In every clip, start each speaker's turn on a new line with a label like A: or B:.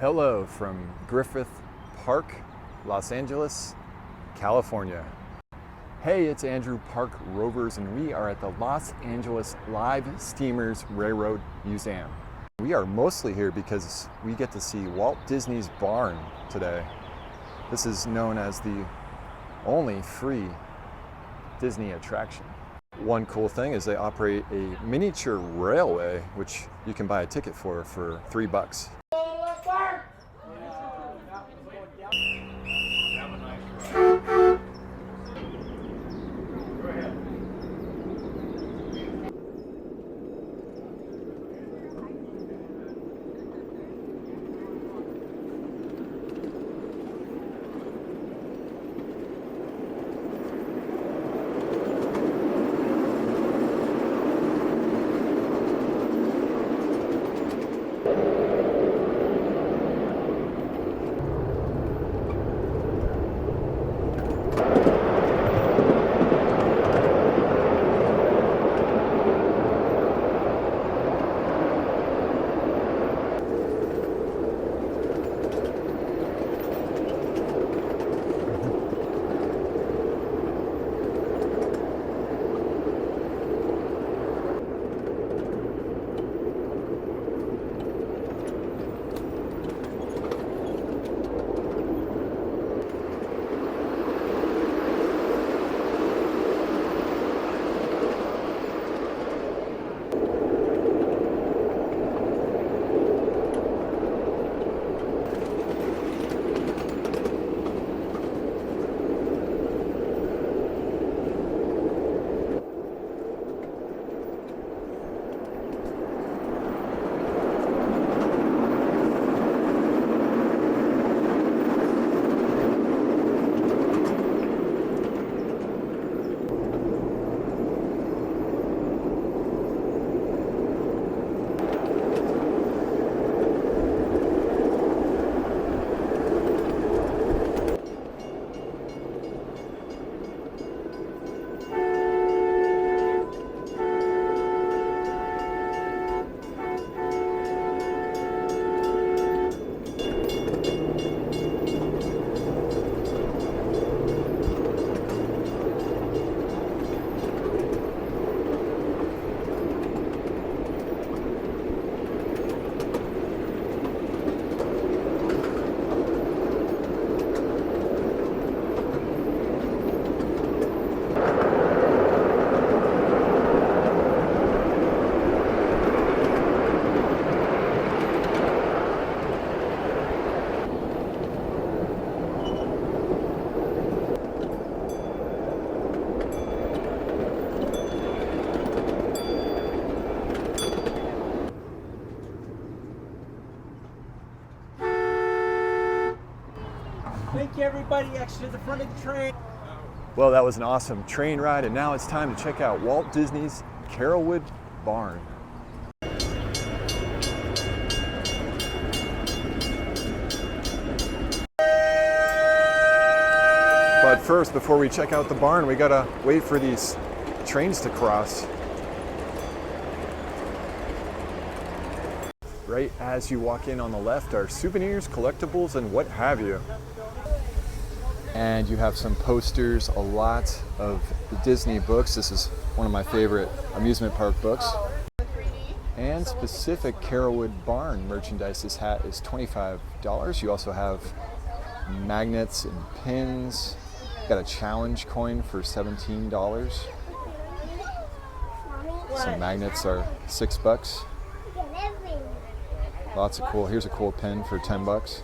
A: Hello from Griffith Park, Los Angeles, California. Hey, it's Andrew, Park Rovers, and we are at the Los Angeles Live Steamers Railroad Museum. We are mostly here because we get to see Walt Disney's barn today. This is known as the only free Disney attraction. One cool thing is they operate a miniature railway, which you can buy a ticket for $3.
B: Thank you, everybody. Extra to the front of the train.
A: Well, that was an awesome train ride, and now it's time to check out Walt Disney's Carolwood Barn. But first, before we check out the barn, we gotta wait for these trains to cross. Right as you walk in on the left are souvenirs, collectibles, and what have you. And you have some posters, a lot of Disney books. This is one of my favorite amusement park books. And specific Carolwood Barn merchandise. This hat is $25. You also have magnets and pins. Got a challenge coin for $17. Some magnets are $6. Lots of cool. Here's a cool pin for $10.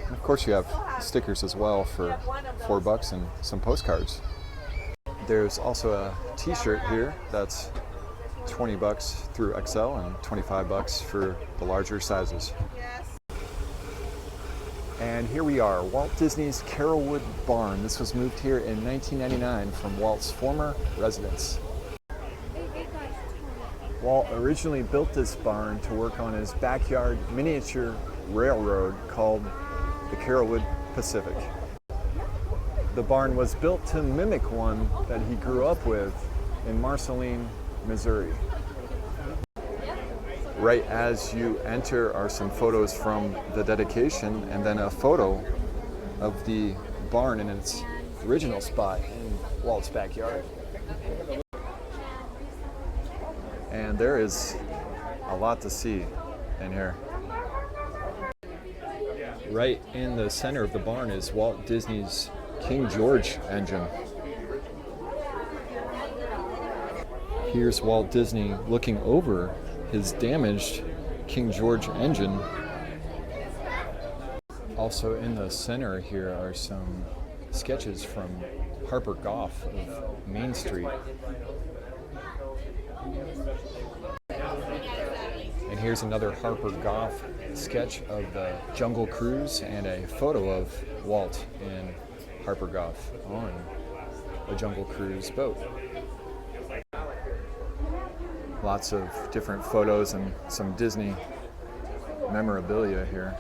A: And of course, you have stickers as well for $4 and some postcards. There's also a T-shirt here that's $20 through XL and $25 for the larger sizes. And here we are, Walt Disney's Carolwood Barn. This was moved here in 1999 from Walt's former residence. Walt originally built this barn to work on his backyard miniature railroad called the Carolwood Pacific. The barn was built to mimic one that he grew up with in Marceline, Missouri. Right as you enter are some photos from the dedication, and then a photo of the barn in its original spot in Walt's backyard. And there is a lot to see in here. Right in the center of the barn is Walt Disney's King George engine. Here's Walt Disney looking over his damaged King George engine. Also in the center here are some sketches from Harper Goff of Main Street. And here's another Harper Goff sketch of the Jungle Cruise and a photo of Walt and Harper Goff on a Jungle Cruise boat. Lots of different photos and some Disney memorabilia here.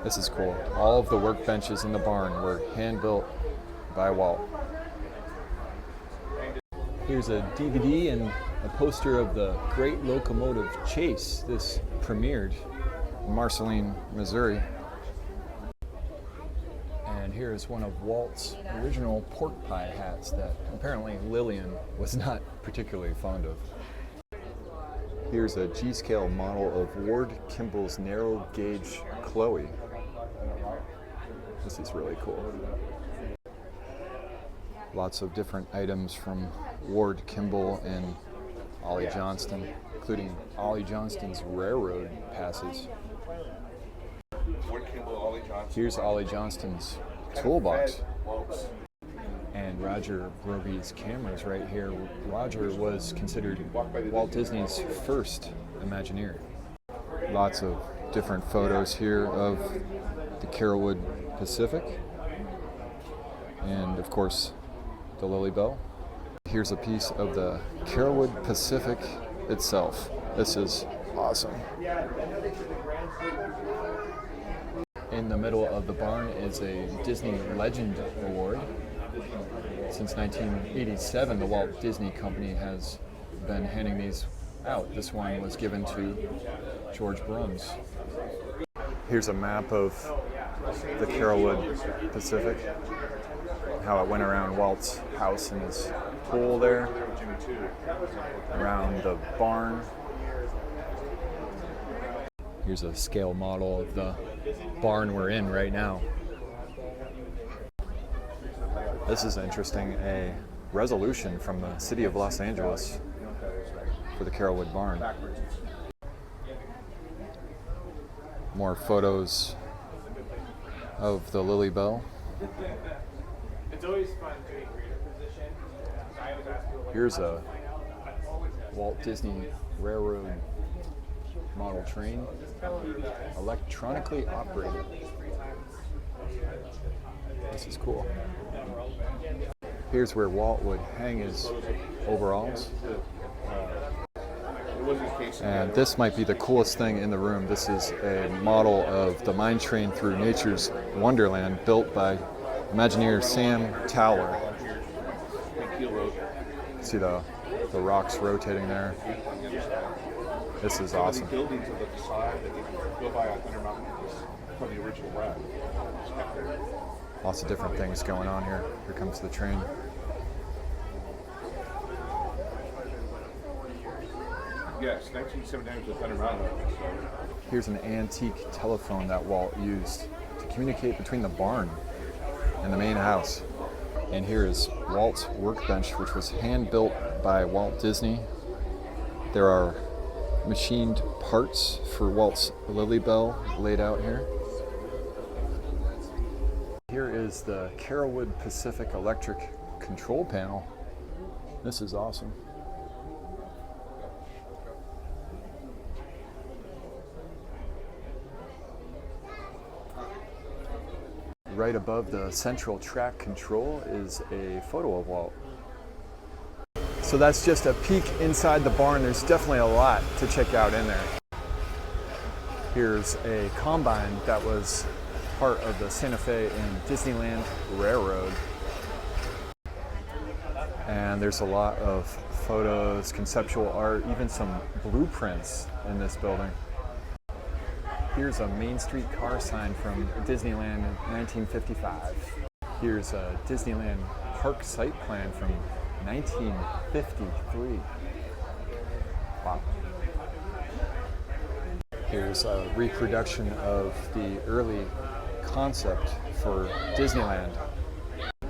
A: This is cool. All of the workbenches in the barn were hand-built by Walt. Here's a DVD and a poster of the Great Locomotive Chase. This premiered in Marceline, Missouri. And here's one of Walt's original pork pie hats that apparently Lillian was not particularly fond of. Here's a G-scale model of Ward Kimball's narrow gauge Chloe. This is really cool. Lots of different items from Ward Kimball and Ollie Johnston, including Ollie Johnston's railroad passes. Here's Ollie Johnston's toolbox. And Roger Broby's cameras right here. Roger was considered Walt Disney's first Imagineer. Lots of different photos here of the Carolwood Pacific. And of course, the Lily Bell. Here's a piece of the Carolwood Pacific itself. This is awesome. In the middle of the barn is a Disney Legend Award. Since 1987, the Walt Disney Company has been handing these out. This one was given to George Bruns. Here's a map of the Carolwood Pacific, how it went around Walt's house and his pool there, around the barn. Here's a scale model of the barn we're in right now. This is interesting, a resolution from the city of Los Angeles for the Carolwood Barn. More photos of the Lily Bell.
B: It's always fun doing creative position. I always ask people,
A: Here's a Walt Disney Railroad model train, electronically operated. This is cool. Here's where Walt would hang his overalls. And this might be the coolest thing in the room. This is a model of the mine train through nature's wonderland built by Imagineer Sam Towler. See the rocks rotating there. This is awesome.
C: Buildings that look side that you can go by on Thunder Mountain from the original ride.
A: Lots of different things going on here. Here comes the train.
C: Yes, 1979 was the Thunder Mountain.
A: Here's an antique telephone that Walt used to communicate between the barn and the main house. And here is Walt's workbench, which was hand-built by Walt Disney. There are machined parts for Walt's Lily Bell laid out here. Here is the Carolwood Pacific electric control panel. This is awesome. Right above the central track control is a photo of Walt. So that's just a peek inside the barn. There's definitely a lot to check out in there. Here's a combine that was part of the Santa Fe and Disneyland Railroad. And there's a lot of photos, conceptual art, even some blueprints in this building. Here's a Main Street car sign from Disneyland in 1955. Here's a Disneyland park site plan from 1953. Wow. Here's a reproduction of the early concept for Disneyland.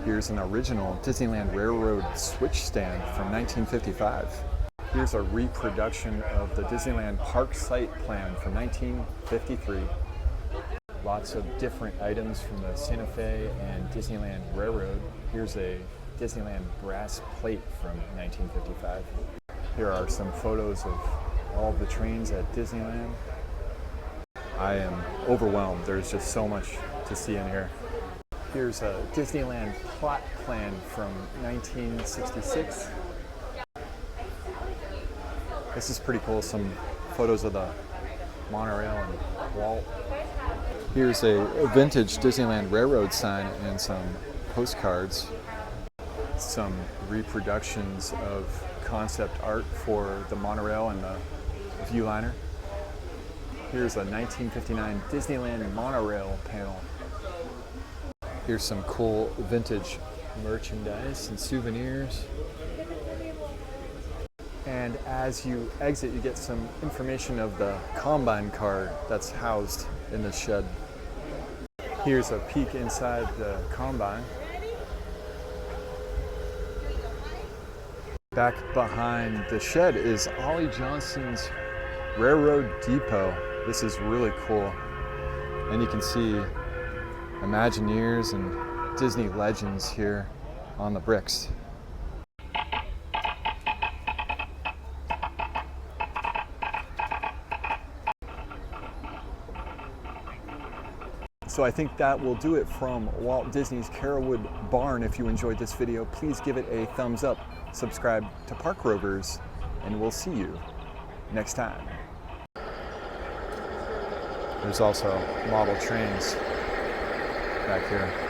A: Here's an original Disneyland Railroad switch stand from 1955. Here's a reproduction of the Disneyland park site plan from 1953. Lots of different items from the Santa Fe and Disneyland Railroad. Here's a Disneyland brass plate from 1955. Here are some photos of all the trains at Disneyland. I am overwhelmed. There's just so much to see in here. Here's a Disneyland plot plan from 1966. This is pretty cool. Some photos of the monorail and Walt. Here's a vintage Disneyland Railroad sign and some postcards. Some reproductions of concept art for the monorail and the Viewliner. Here's a 1959 Disneyland monorail panel. Here's some cool vintage merchandise and souvenirs. And as you exit, you get some information of the Combine car that's housed in the shed. Here's a peek inside the Combine. Back behind the shed is Ollie Johnston's Railroad Depot. This is really cool. And you can see Imagineers and Disney legends here on the bricks. So I think that will do it from Walt Disney's Carolwood Barn. If you enjoyed this video, please give it a thumbs up, subscribe to Park Rovers, and we'll see you next time. There's also model trains back here.